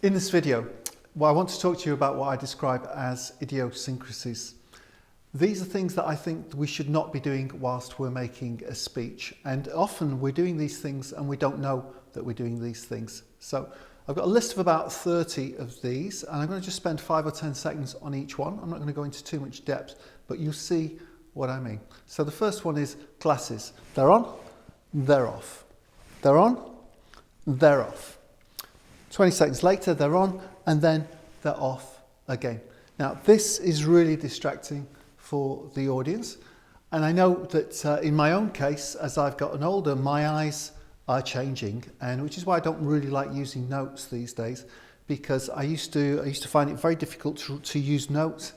In this video, I want to talk to you about what I describe as idiosyncrasies. These are things that I think we should not be doing whilst we're making a speech. And often we're doing these things and we don't know that we're doing these things. So I've got a list of about 30 of these, and I'm going to just spend 5 or 10 seconds on each one. I'm not going to go into too much depth, but you'll see what I mean. So the first one is glasses. They're on, they're off. They're on, they're off. 20 seconds later, they're on, and then they're off again. Now, this is really distracting for the audience. And I know that in my own case, as I've gotten older, my eyes are changing, and which is why I don't really like using notes these days, because I used to find it very difficult to use notes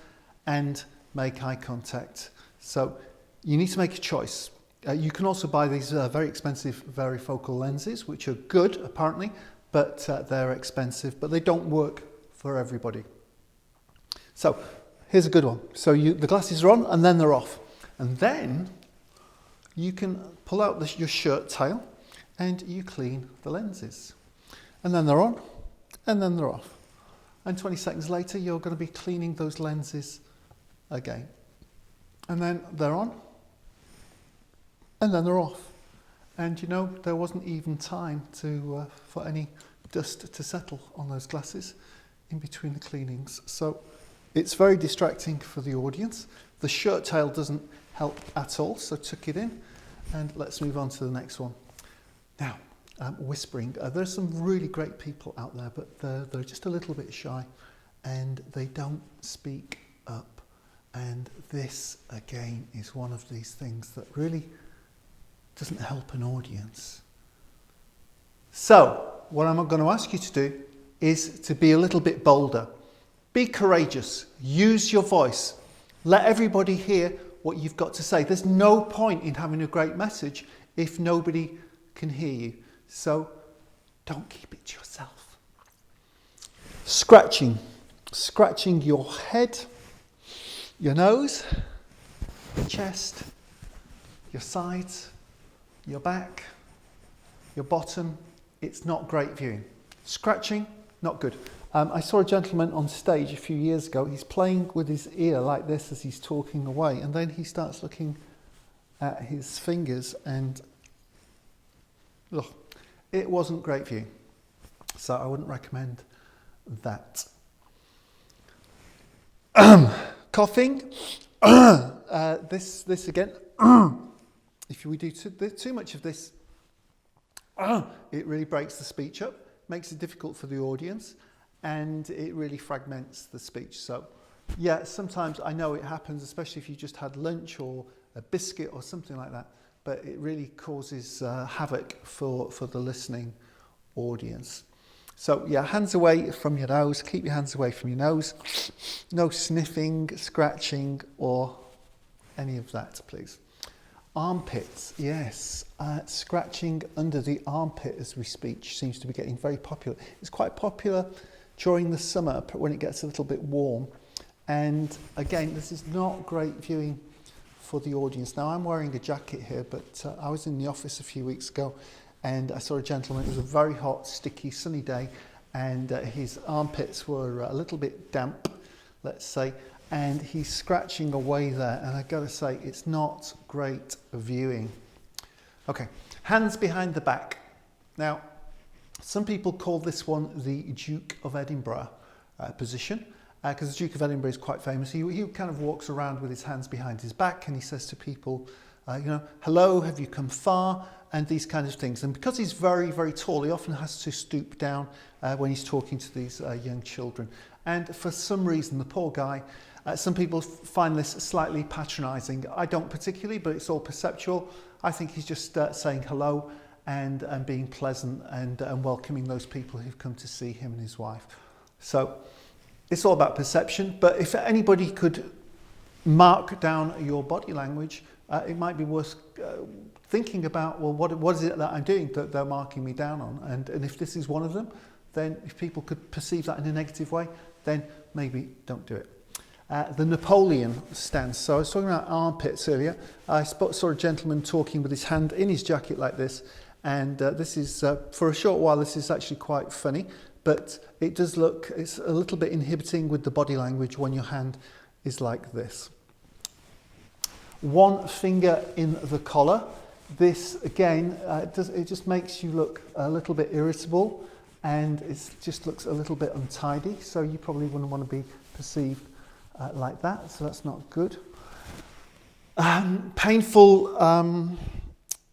and make eye contact. So you need to make a choice. You can also buy these very expensive varifocal lenses, which are good apparently, but they're expensive, but they don't work for everybody. So here's a good one. So the glasses are on and then they're off. And then you can pull out your shirt tail and you clean the lenses. And then they're on and then they're off. And 20 seconds later, you're going to be cleaning those lenses again. And then they're on and then they're off. And you know, there wasn't even time for any dust to settle on those glasses in between the cleanings. So it's very distracting for the audience. The shirt tail doesn't help at all, so tuck it in. And let's move on to the next one. Now, whispering. There's some really great people out there, but they're just a little bit shy and they don't speak up. And this, again, is one of these things that really doesn't help an audience. So, what I'm going to ask you to do is to be a little bit bolder. Be courageous. Use your voice. Let everybody hear what you've got to say. There's no point in having a great message if nobody can hear you. So, don't keep it to yourself. Scratching. Scratching your head, your nose, your chest, your sides, your back, your bottom. It's not great viewing. Scratching, not good. I saw a gentleman on stage a few years ago. He's playing with his ear like this as he's talking away, and then he starts looking at his fingers, and it wasn't great viewing. So I wouldn't recommend that. Coughing. This again. If we do too much of this, it really breaks the speech up, makes it difficult for the audience, and it really fragments the speech. So, yeah, sometimes I know it happens, especially if you just had lunch or a biscuit or something like that, but it really causes havoc for the listening audience. So, yeah, hands away from your nose. Keep your hands away from your nose. No sniffing, scratching, or any of that, please. Armpits, yes. Scratching under the armpit as we speak seems to be getting very popular. It's quite popular during the summer when it gets a little bit warm. And again, this is not great viewing for the audience. Now, I'm wearing a jacket here, but I was in the office a few weeks ago and I saw a gentleman. It was a very hot, sticky, sunny day, and his armpits were a little bit damp, let's say. And he's scratching away there, and I've got to say, it's not great viewing. Okay, hands behind the back. Now, some people call this one the Duke of Edinburgh position, because the Duke of Edinburgh is quite famous. He kind of walks around with his hands behind his back, and he says to people, hello, have you come far? And these kinds of things. And because he's very, very tall, he often has to stoop down when he's talking to these young children. And for some reason, the poor guy, some people find this slightly patronising. I don't particularly, but it's all perceptual. I think he's just saying hello and being pleasant and welcoming those people who've come to see him and his wife. So it's all about perception. But if anybody could mark down your body language, it might be worth thinking about, well, what is it that I'm doing that they're marking me down on? And if this is one of them, then if people could perceive that in a negative way, then maybe don't do it. The Napoleon stance. So I was talking about armpits earlier. I saw a gentleman talking with his hand in his jacket like this, and this is, for a short while, this is actually quite funny, but it does look, it's a little bit inhibiting with the body language when your hand is like this. One finger in the collar. This again, it just makes you look a little bit irritable, and it just looks a little bit untidy, so you probably wouldn't want to be perceived like that, so that's not good. Painful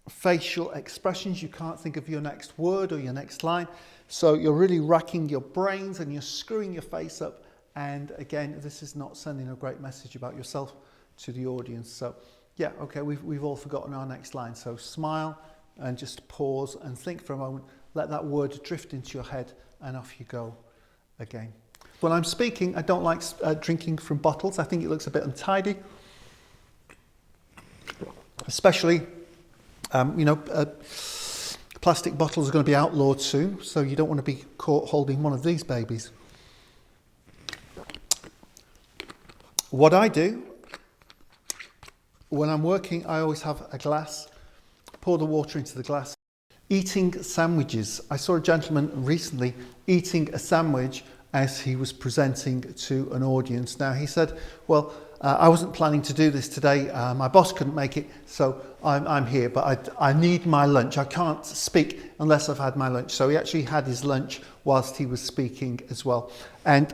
facial expressions. You can't think of your next word or your next line, so you're really racking your brains and you're screwing your face up, and again, this is not sending a great message about yourself to the audience. So yeah, okay, we've all forgotten our next line, so smile and just pause and think for a moment, let that word drift into your head, and off you go again. When I'm speaking, I don't like drinking from bottles. I think it looks a bit untidy, especially plastic bottles are going to be outlawed soon, so you don't want to be caught holding one of these babies. What I do when I'm working, I always have a glass, pour the water into the glass. Eating sandwiches. I saw a gentleman recently eating a sandwich as he was presenting to an audience. Now he said, well, I wasn't planning to do this today. My boss couldn't make it, so I'm here, but I need my lunch. I can't speak unless I've had my lunch. So he actually had his lunch whilst he was speaking as well. And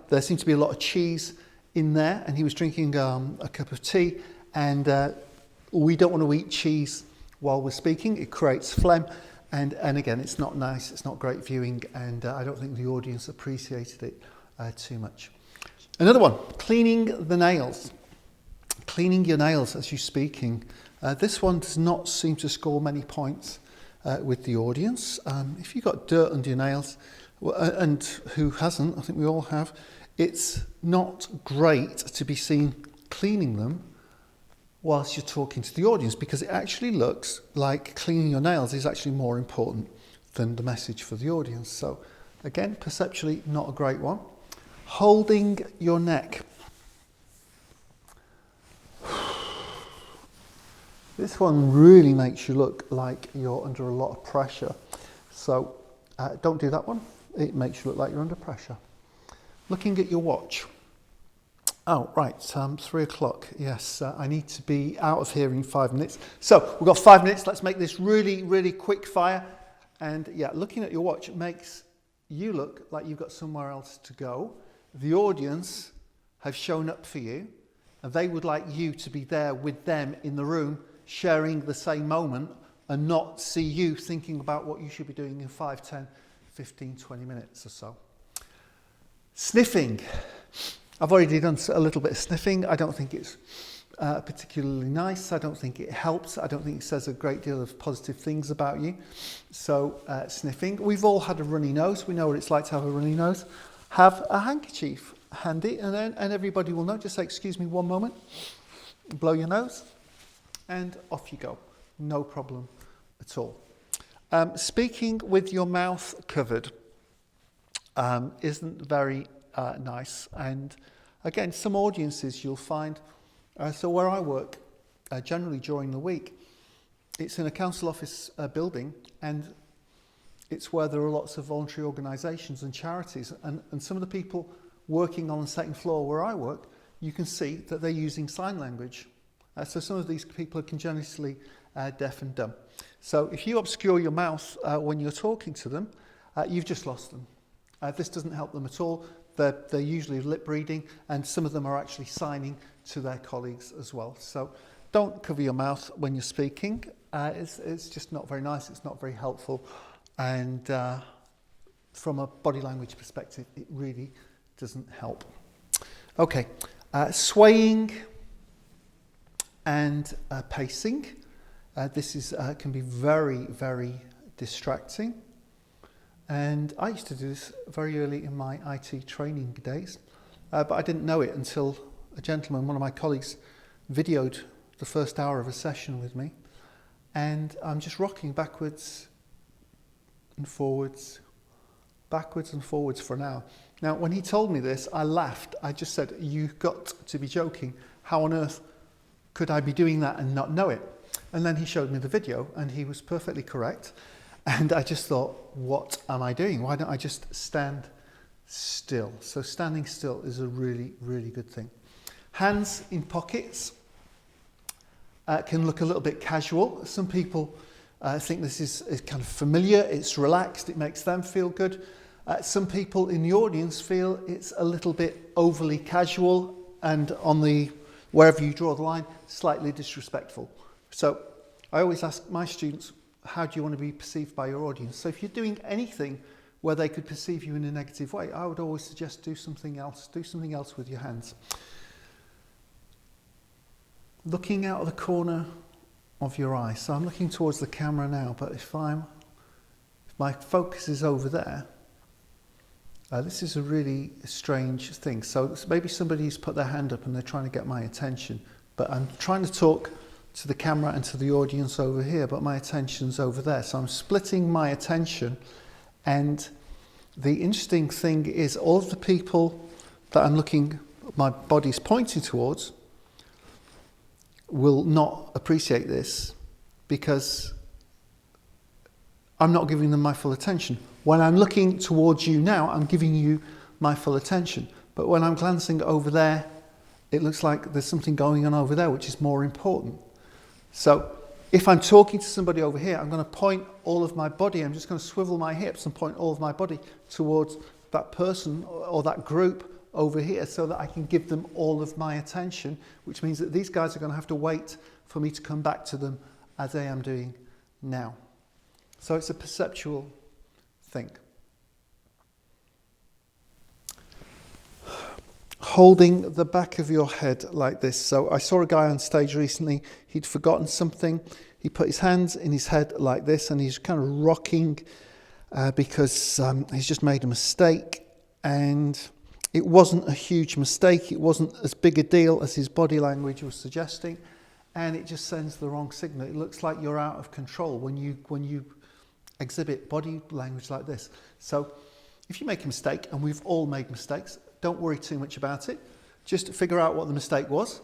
there seemed to be a lot of cheese in there, and he was drinking a cup of tea. And we don't want to eat cheese while we're speaking. It creates phlegm, and again, it's not nice, it's not great viewing, and I don't think the audience appreciated it too much. Another one, cleaning the nails. Cleaning your nails as you're speaking. This one does not seem to score many points with the audience. If you've got dirt under your nails, and who hasn't, I think we all have, it's not great to be seen cleaning them whilst you're talking to the audience, because it actually looks like cleaning your nails is actually more important than the message for the audience. So again, perceptually not a great one. Holding your neck. This one really makes you look like you're under a lot of pressure. So don't do that one. It makes you look like you're under pressure. Looking at your watch. Oh, right, 3 o'clock. Yes, I need to be out of here in 5 minutes. So we've got 5 minutes. Let's make this really, really quick fire. And yeah, looking at your watch makes you look like you've got somewhere else to go. The audience have shown up for you, and they would like you to be there with them in the room, sharing the same moment, and not see you thinking about what you should be doing in 5, 10, 15, 20 minutes or so. Sniffing. I've already done a little bit of sniffing. I don't think it's particularly nice. I don't think it helps. I don't think it says a great deal of positive things about you. So sniffing. We've all had a runny nose. We know what it's like to have a runny nose. Have a handkerchief handy, and everybody will know. Just say, excuse me, one moment. Blow your nose, and off you go. No problem at all. Speaking with your mouth covered isn't very nice, and again, some audiences you'll find, so where I work, generally during the week, it's in a council office building, and it's where there are lots of voluntary organisations and charities, and some of the people working on the second floor where I work, you can see that they're using sign language. So some of these people are congenitally deaf and dumb. So if you obscure your mouth when you're talking to them, you've just lost them. This doesn't help them at all. They're usually lip reading, and some of them are actually signing to their colleagues as well. So don't cover your mouth when you're speaking. It's just not very nice. It's not very helpful. And from a body language perspective, it really doesn't help. Okay, swaying and pacing. This is can be very, very distracting. And I used to do this very early in my IT training days, but I didn't know it until a gentleman, one of my colleagues, videoed the first hour of a session with me, and I'm just rocking backwards and forwards for an hour. Now, when he told me this, I laughed. I just said, "You've got to be joking. How on earth could I be doing that and not know it?" And then he showed me the video, and he was perfectly correct. And I just thought, what am I doing? Why don't I just stand still? So standing still is a really, really good thing. Hands in pockets can look a little bit casual. Some people think this is kind of familiar, it's relaxed, it makes them feel good. Some people in the audience feel it's a little bit overly casual and on the, wherever you draw the line, slightly disrespectful. So I always ask my students, how do you want to be perceived by your audience? So if you're doing anything where they could perceive you in a negative way, I would always suggest do something else with your hands. Looking out of the corner of your eye. So I'm looking towards the camera now, but if my focus is over there, this is a really strange thing. So maybe somebody's put their hand up and they're trying to get my attention, but I'm trying to talk to the camera and to the audience over here, but my attention's over there. So I'm splitting my attention, and the interesting thing is all of the people that I'm looking, my body's pointing towards, will not appreciate this because I'm not giving them my full attention. When I'm looking towards you now, I'm giving you my full attention. But when I'm glancing over there, it looks like there's something going on over there which is more important. So if I'm talking to somebody over here, I'm going to point all of my body, I'm just going to swivel my hips and point all of my body towards that person or that group over here so that I can give them all of my attention, which means that these guys are going to have to wait for me to come back to them as I am doing now. So it's a perceptual thing. Holding the back of your head like this. So I saw a guy on stage recently, he'd forgotten something. He put his hands in his head like this and he's kind of rocking because he's just made a mistake, and it wasn't a huge mistake. It wasn't as big a deal as his body language was suggesting, and it just sends the wrong signal. It looks like you're out of control when you exhibit body language like this. So if you make a mistake, and we've all made mistakes, don't worry too much about it. Just figure out what the mistake was.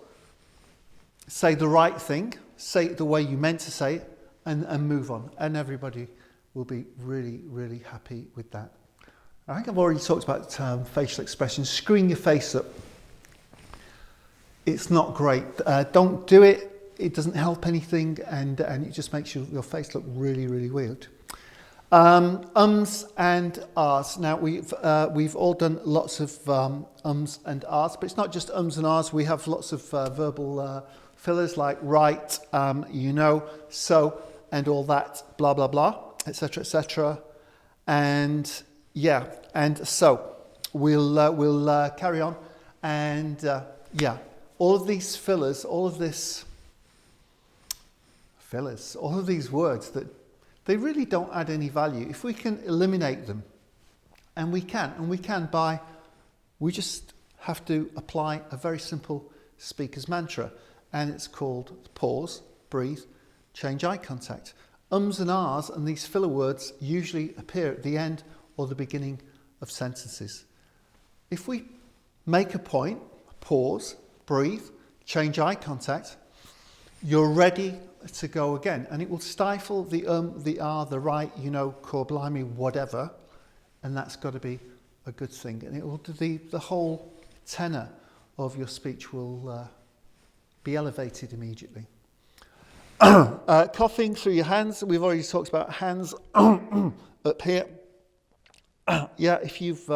Say the right thing. Say it the way you meant to say it, and move on. And everybody will be really, really happy with that. I think I've already talked about facial expressions. Screwing your face up. It's not great. Don't do it. It doesn't help anything, and it just makes your face look really, really weird. Ums and ahs. Now we've all done lots of ums and ahs, but it's not just ums and ahs. We have lots of verbal fillers like right, so, and all that, blah blah blah, etc., etc. And yeah, and so we'll carry on, and all of these fillers, all of these words that they really don't add any value. If we can eliminate them, and we just have to apply a very simple speaker's mantra, and it's called pause, breathe, change eye contact. Ums and ahs and these filler words usually appear at the end or the beginning of sentences. If we make a point, pause, breathe, change eye contact, you're ready to go again, and it will stifle the the ah, the right, core blimey, whatever, and that's got to be a good thing, and it will the whole tenor of your speech will be elevated immediately. Coughing through your hands. We've already talked about hands up here. If you've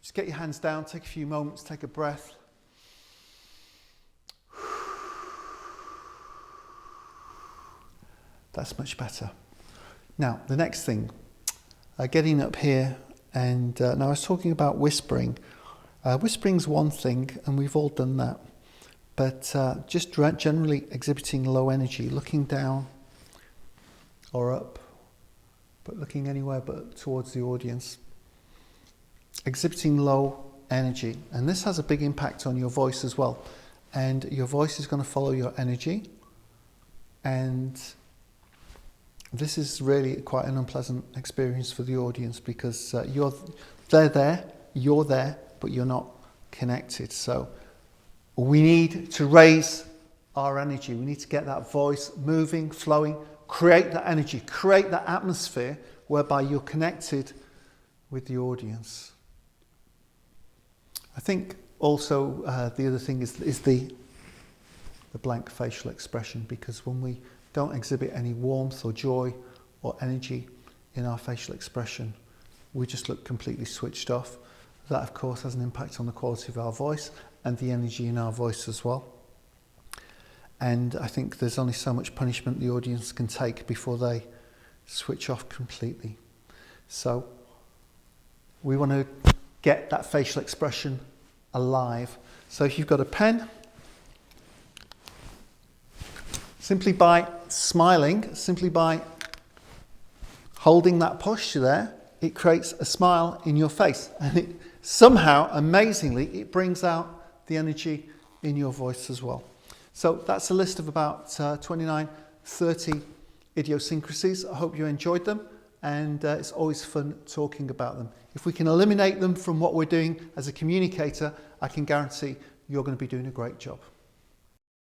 just get your hands down, take a few moments, take a breath. That's much better. Now, the next thing, getting up here, and now I was talking about whispering. Whispering's one thing, and we've all done that. But just generally exhibiting low energy, looking down or up, but looking anywhere but towards the audience. Exhibiting low energy, and this has a big impact on your voice as well. And your voice is going to follow your energy, and this is really quite an unpleasant experience for the audience because they're there, you're there, but you're not connected. So we need to raise our energy. We need to get that voice moving, flowing, create that energy, create that atmosphere whereby you're connected with the audience. I think also the other thing is the blank facial expression, because when we don't exhibit any warmth or joy or energy in our facial expression, we just look completely switched off. That, of course, has an impact on the quality of our voice and the energy in our voice as well. And I think there's only so much punishment the audience can take before they switch off completely. So we want to get that facial expression alive. So if you've got a pen, simply by smiling, simply by holding that posture there, it creates a smile in your face. And it somehow, amazingly, it brings out the energy in your voice as well. So that's a list of about 29, 30 idiosyncrasies. I hope you enjoyed them, and it's always fun talking about them. If we can eliminate them from what we're doing as a communicator, I can guarantee you're going to be doing a great job.